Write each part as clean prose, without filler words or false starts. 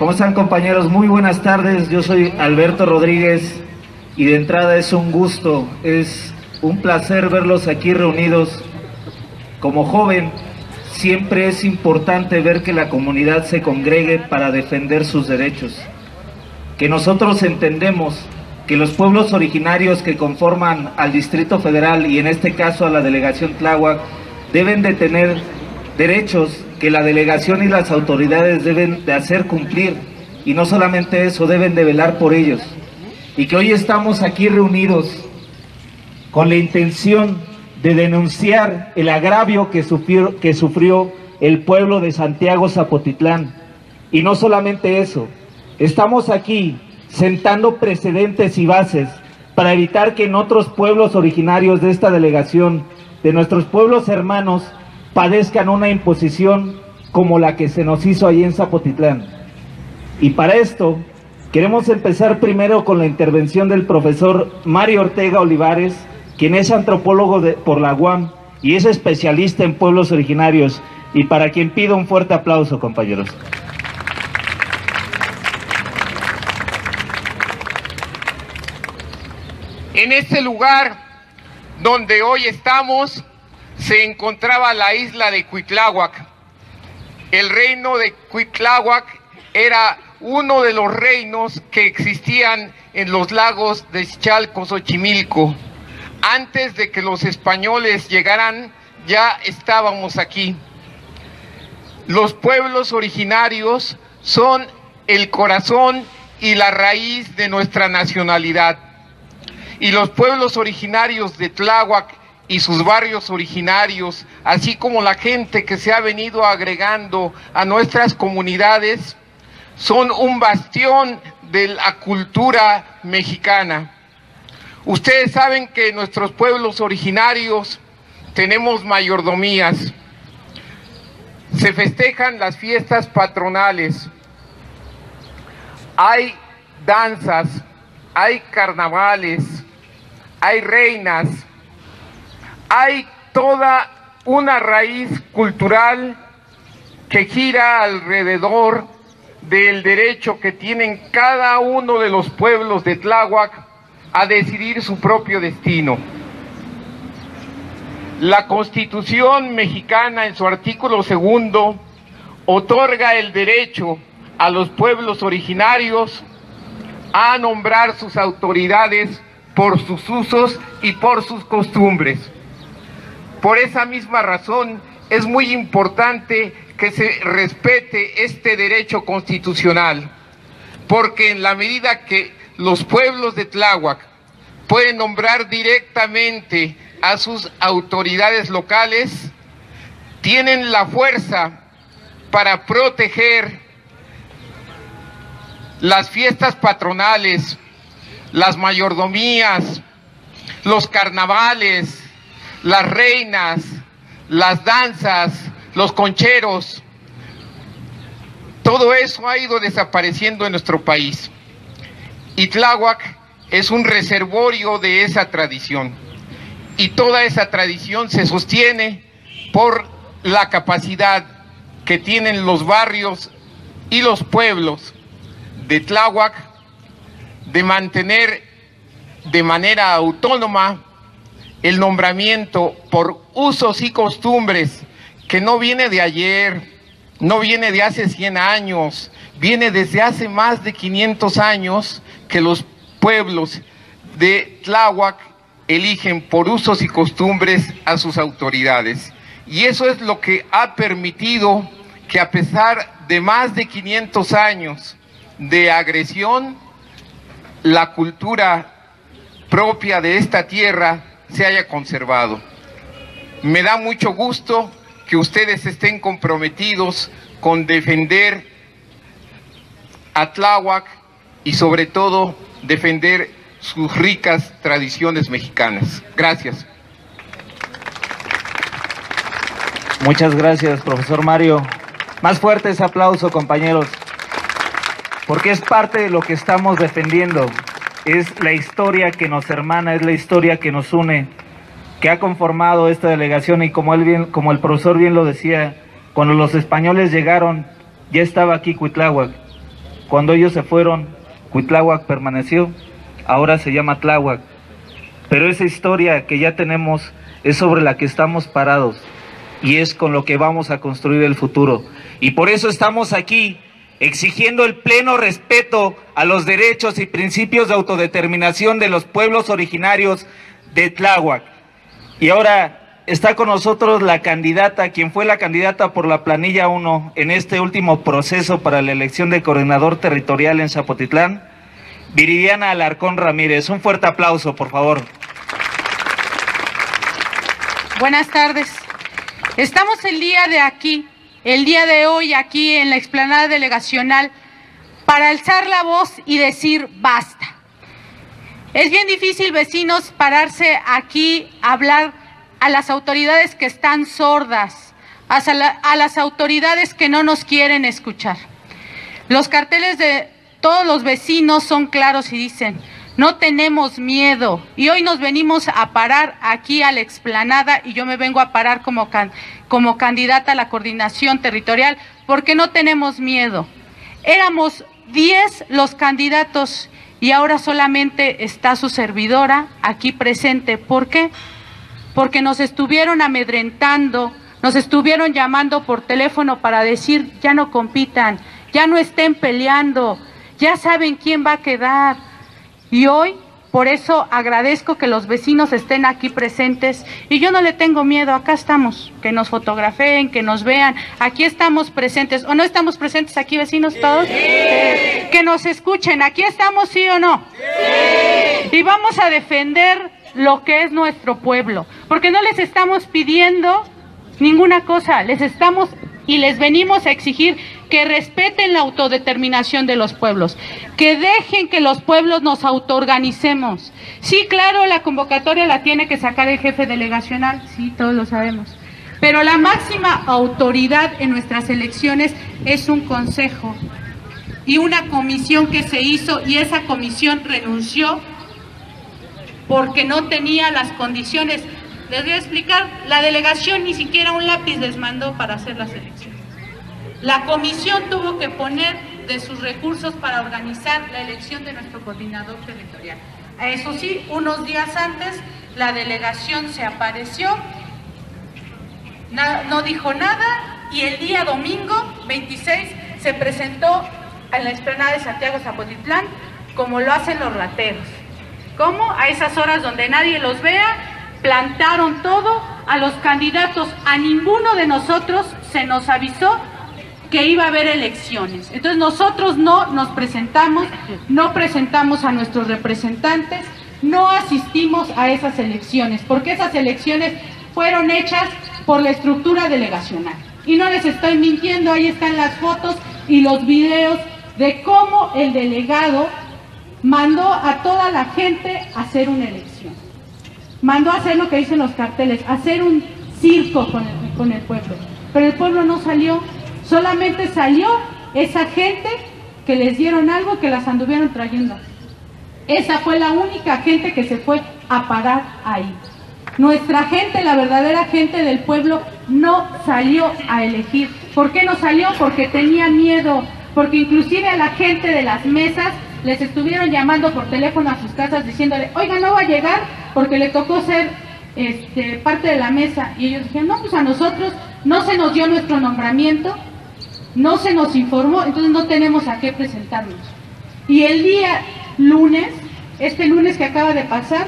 ¿Cómo están, compañeros? Muy buenas tardes, yo soy Alberto Rodríguez y de entrada es un gusto, es un placer verlos aquí reunidos. Como joven, siempre es importante ver que la comunidad se congregue para defender sus derechos, que nosotros entendemos que los pueblos originarios que conforman al Distrito Federal y en este caso a la delegación Tláhuac deben de tener derechos que la delegación y las autoridades deben de hacer cumplir, y no solamente eso, deben de velar por ellos, y que hoy estamos aquí reunidos con la intención de denunciar el agravio que sufrió el pueblo de Santiago Zapotitlán. Y no solamente eso, estamos aquí sentando precedentes y bases para evitar que en otros pueblos originarios de esta delegación, de nuestros pueblos hermanos, padezcan una imposición como la que se nos hizo allí en Zapotitlán. Y para esto queremos empezar primero con la intervención del profesor Mario Ortega Olivares, quien es antropólogo por la UAM y es especialista en pueblos originarios, y para quien pido un fuerte aplauso, compañeros. En este lugar donde hoy estamos se encontraba la isla de Cuitláhuac. El reino de Cuitláhuac era uno de los reinos que existían en los lagos de Chalco, Xochimilco. Antes de que los españoles llegaran, ya estábamos aquí. Los pueblos originarios son el corazón y la raíz de nuestra nacionalidad. Y los pueblos originarios de Tláhuac y sus barrios originarios, así como la gente que se ha venido agregando a nuestras comunidades, son un bastión de la cultura mexicana. Ustedes saben que en nuestros pueblos originarios tenemos mayordomías, se festejan las fiestas patronales, hay danzas, hay carnavales, hay reinas, hay toda una raíz cultural que gira alrededor del derecho que tienen cada uno de los pueblos de Tláhuac a decidir su propio destino. La Constitución mexicana, en su artículo 2, otorga el derecho a los pueblos originarios a nombrar sus autoridades por sus usos y por sus costumbres. Por esa misma razón es muy importante que se respete este derecho constitucional, porque en la medida que los pueblos de Tláhuac pueden nombrar directamente a sus autoridades locales, tienen la fuerza para proteger las fiestas patronales, las mayordomías, los carnavales, las reinas, las danzas, los concheros. Todo eso ha ido desapareciendo en nuestro país. Y Tláhuac es un reservorio de esa tradición. Y toda esa tradición se sostiene por la capacidad que tienen los barrios y los pueblos de Tláhuac de mantener de manera autónoma el nombramiento por usos y costumbres que no viene de ayer, no viene de hace 100 años, viene desde hace más de 500 años que los pueblos de Tláhuac eligen por usos y costumbres a sus autoridades. Y eso es lo que ha permitido que, a pesar de más de 500 años de agresión, la cultura propia de esta tierra se haya conservado. Me da mucho gusto que ustedes estén comprometidos con defender a Tláhuac y sobre todo defender sus ricas tradiciones mexicanas. Gracias. Muchas gracias, profesor Mario. Más fuerte ese aplauso, compañeros, porque es parte de lo que estamos defendiendo. Es la historia que nos hermana, es la historia que nos une, que ha conformado esta delegación, y como el profesor bien lo decía, cuando los españoles llegaron, ya estaba aquí Cuitláhuac. Cuando ellos se fueron, Cuitláhuac permaneció, ahora se llama Tláhuac. Pero esa historia que ya tenemos es sobre la que estamos parados y es con lo que vamos a construir el futuro. Y por eso estamos aquí, exigiendo el pleno respeto a los derechos y principios de autodeterminación de los pueblos originarios de Tláhuac. Y ahora está con nosotros la candidata, quien fue la candidata por la planilla 1 en este último proceso para la elección de coordinador territorial en Zapotitlán, Viridiana Alarcón Ramírez. Un fuerte aplauso, por favor. Buenas tardes. Estamos el día de hoy aquí en la explanada delegacional para alzar la voz y decir basta. Es bien difícil, vecinos, pararse aquí a hablar a las autoridades que están sordas, a las autoridades que no nos quieren escuchar. Los carteles de todos los vecinos son claros y dicen: no tenemos miedo. Y hoy nos venimos a parar aquí a la explanada y yo me vengo a parar como candidata a la coordinación territorial porque no tenemos miedo. Éramos 10 los candidatos y ahora solamente está su servidora aquí presente. ¿Por qué? Porque nos estuvieron amedrentando, nos estuvieron llamando por teléfono para decir: ya no compitan, ya no estén peleando, ya saben quién va a quedar. Y hoy, por eso agradezco que los vecinos estén aquí presentes y yo no le tengo miedo, acá estamos, que nos fotografeen, que nos vean, aquí estamos presentes. ¿O no estamos presentes aquí, vecinos, todos? Sí. Que nos escuchen, ¿aquí estamos, sí o no? Sí. Y vamos a defender lo que es nuestro pueblo, porque no les estamos pidiendo ninguna cosa, les venimos a exigir que respeten la autodeterminación de los pueblos, que dejen que los pueblos nos autoorganicemos. Sí, claro, la convocatoria la tiene que sacar el jefe delegacional, sí, todos lo sabemos, pero la máxima autoridad en nuestras elecciones es un consejo y una comisión que se hizo, y esa comisión renunció porque no tenía las condiciones. Les voy a explicar, la delegación ni siquiera un lápiz les mandó para hacer las elecciones. La comisión tuvo que poner de sus recursos para organizar la elección de nuestro coordinador territorial. Eso sí, unos días antes la delegación se apareció, no dijo nada, y el día domingo 26 se presentó en la explanada de Santiago Zapotitlán, como lo hacen los rateros. ¿Cómo? A esas horas donde nadie los vea, plantaron todo a los candidatos. A ninguno de nosotros se nos avisó que iba a haber elecciones. Entonces nosotros no nos presentamos, no presentamos a nuestros representantes, no asistimos a esas elecciones, porque esas elecciones fueron hechas por la estructura delegacional. Y no les estoy mintiendo, ahí están las fotos y los videos de cómo el delegado mandó a toda la gente a hacer una elección. Mandó a hacer lo que dicen los carteles, hacer un circo con el pueblo. Pero el pueblo no salió, solamente salió esa gente que les dieron algo, que las anduvieron trayendo. Esa fue la única gente que se fue a parar ahí. Nuestra gente, la verdadera gente del pueblo, no salió a elegir. ¿Por qué no salió? Porque tenía miedo, porque inclusive a la gente de las mesas les estuvieron llamando por teléfono a sus casas diciéndole: oiga, no va a llegar porque le tocó ser parte de la mesa. Y ellos dijeron: no, pues a nosotros no se nos dio nuestro nombramiento, no se nos informó, entonces no tenemos a qué presentarnos. Y el día lunes, este lunes que acaba de pasar,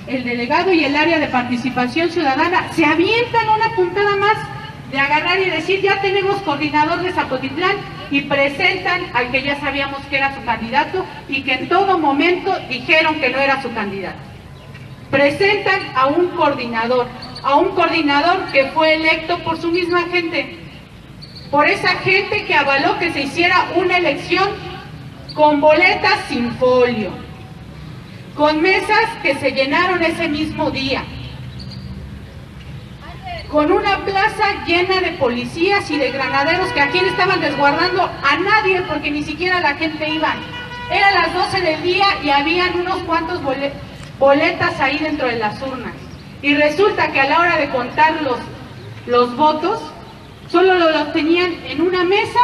el delegado y el área de participación ciudadana se avientan una puntada más de agarrar y decir: ya tenemos coordinador de Zapotitlán, y presentan al que ya sabíamos que era su candidato y que en todo momento dijeron que no era su candidato. Presentan a un coordinador que fue electo por su misma gente, por esa gente que avaló que se hiciera una elección con boletas sin folio, con mesas que se llenaron ese mismo día, con una plaza llena de policías y de granaderos que a quien estaban desguardando, a nadie, porque ni siquiera la gente iba. Eran las 12 del día y habían unos cuantos boletas ahí dentro de las urnas. Y resulta que a la hora de contar los votos, solo los tenían en una mesa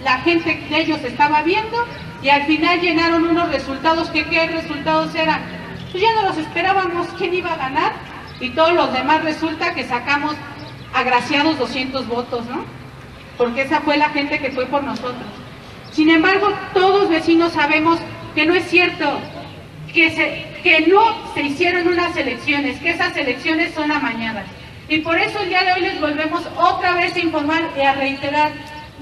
la gente de ellos estaba viendo, y al final llenaron unos resultados que ¿qué resultados eran? Pues ya no los esperábamos, quién iba a ganar, y todos los demás resulta que sacamos agraciados 200 votos, ¿no? Porque esa fue la gente que fue por nosotros. Sin embargo, todos vecinos sabemos que no es cierto, que no se hicieron unas elecciones, que esas elecciones son amañadas. Y por eso el día de hoy les volvemos otra vez a informar y a reiterar,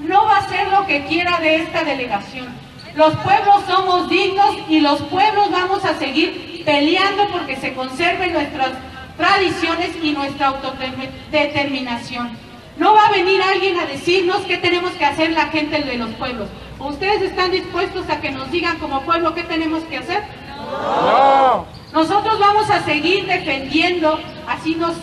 no va a ser lo que quiera de esta delegación. Los pueblos somos dignos y los pueblos vamos a seguir peleando porque se conserven nuestras tradiciones y nuestra autodeterminación. No va a venir alguien a decirnos qué tenemos que hacer la gente de los pueblos. ¿Ustedes están dispuestos a que nos digan como pueblo qué tenemos que hacer? No. Nosotros vamos a seguir defendiendo, así nos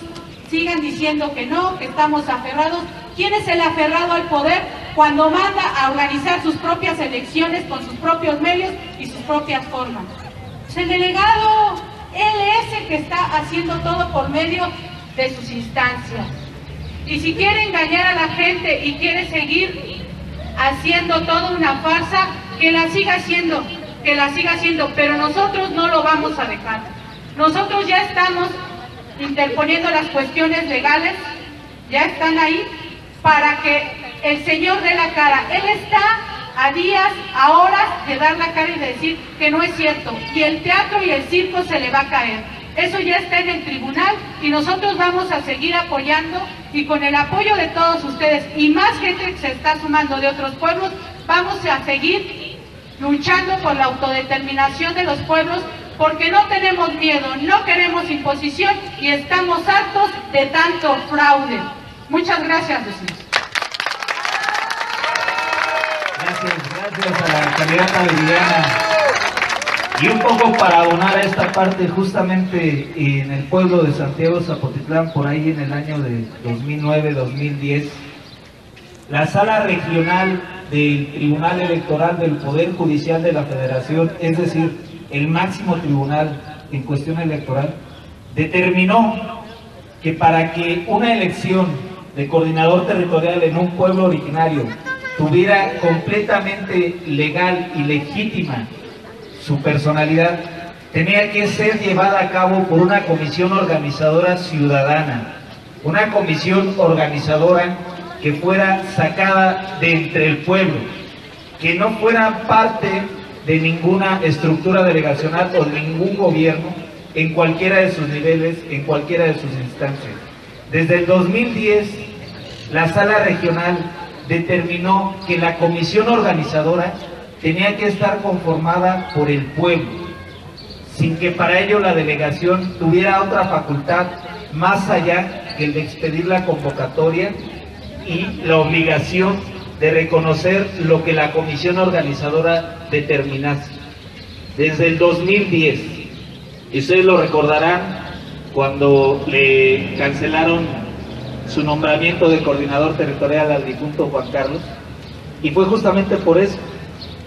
sigan diciendo que no, que estamos aferrados. ¿Quién es el aferrado al poder cuando manda a organizar sus propias elecciones con sus propios medios y sus propias formas? Pues el delegado, él es el que está haciendo todo por medio de sus instancias. Y si quiere engañar a la gente y quiere seguir haciendo toda una farsa, que la siga haciendo, pero nosotros no lo vamos a dejar. Nosotros ya estamos interponiendo las cuestiones legales, ya están ahí, para que el señor dé la cara. Él está a días, a horas de dar la cara y de decir que no es cierto, y el teatro y el circo se le va a caer. Eso ya está en el tribunal y nosotros vamos a seguir apoyando, y con el apoyo de todos ustedes y más gente que se está sumando de otros pueblos, vamos a seguir luchando por la autodeterminación de los pueblos, porque no tenemos miedo, no queremos imposición y estamos hartos de tanto fraude. Muchas gracias, vecinos. Gracias a la candidata Liliana. Y un poco para abonar a esta parte, justamente en el pueblo de Santiago Zapotitlán, por ahí en el año de 2009-2010, la Sala Regional del Tribunal Electoral del Poder Judicial de la Federación, es decir, el máximo tribunal en cuestión electoral, determinó que para que una elección de coordinador territorial en un pueblo originario tuviera completamente legal y legítima su personalidad, tenía que ser llevada a cabo por una comisión organizadora ciudadana, una comisión organizadora que fuera sacada de entre el pueblo, que no fuera parte de ninguna estructura delegacional o de ningún gobierno en cualquiera de sus niveles, en cualquiera de sus instancias. Desde el 2010, la Sala Regional determinó que la comisión organizadora tenía que estar conformada por el pueblo, sin que para ello la delegación tuviera otra facultad más allá que el de expedir la convocatoria y la obligación de reconocer lo que la comisión organizadora determinase. Desde el 2010, y ustedes lo recordarán, cuando le cancelaron su nombramiento de coordinador territorial al difunto Juan Carlos, y fue justamente por eso,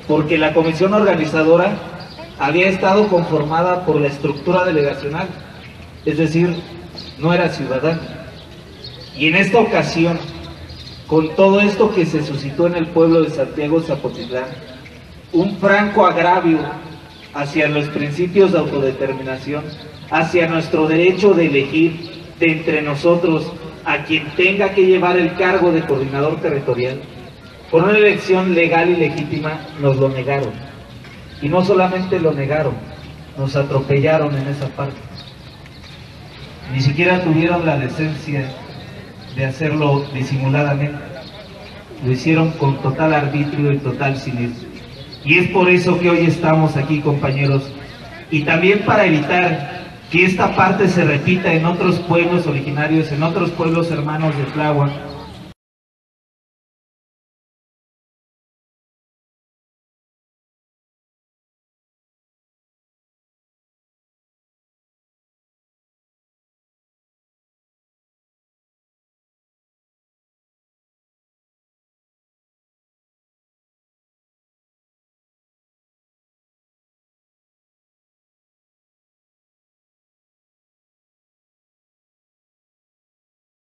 porque la comisión organizadora había estado conformada por la estructura delegacional, es decir, no era ciudadana. Y en esta ocasión, con todo esto que se suscitó en el pueblo de Santiago Zapotitlán, un franco agravio hacia los principios de autodeterminación, hacia nuestro derecho de elegir de entre nosotros a quien tenga que llevar el cargo de coordinador territorial, por una elección legal y legítima, nos lo negaron. Y no solamente lo negaron, nos atropellaron en esa parte. Ni siquiera tuvieron la decencia de hacerlo disimuladamente. Lo hicieron con total arbitrio y total cinismo. Y es por eso que hoy estamos aquí, compañeros, y también para evitar que esta parte se repita en otros pueblos originarios, en otros pueblos hermanos de Tláhuac,